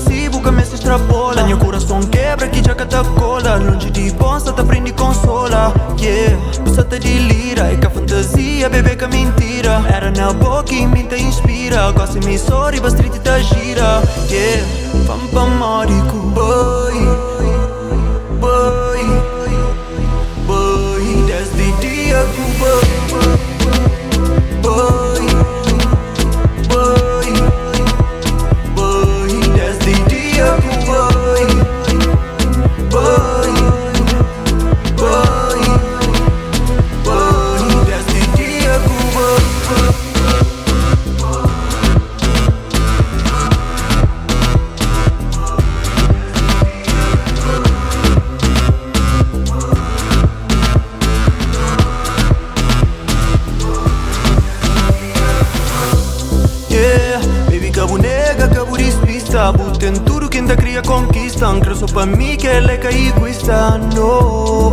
possível que a mesa extrapola. Tenho coração quebra que já cata cola. Longe de bosta te aprende consola. Yeah, você te delira. É que a fantasia, bebê que a mentira. Era na boca e me te inspira. Gosta me sorri, bastante te gira. Yeah, vamos pra Mórico. Boy, boy, boy. Desde dia que boy, boy, boy, boy. Desde dia que boy, boy, boy, boy. Desde dia que boy. Yeah, baby, cabo nega, cabo despista. Butem tudo quem te cria conquista. Creio só pra mim que ela é que é egoísta. No,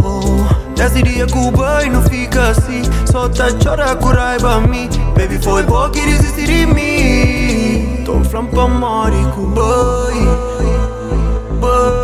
desde dia que o boy não fica assim. Só tá chora com raiva a mim. Baby, foi bom que desistir de mim. Tô falando pra Mórico. Boy, boy.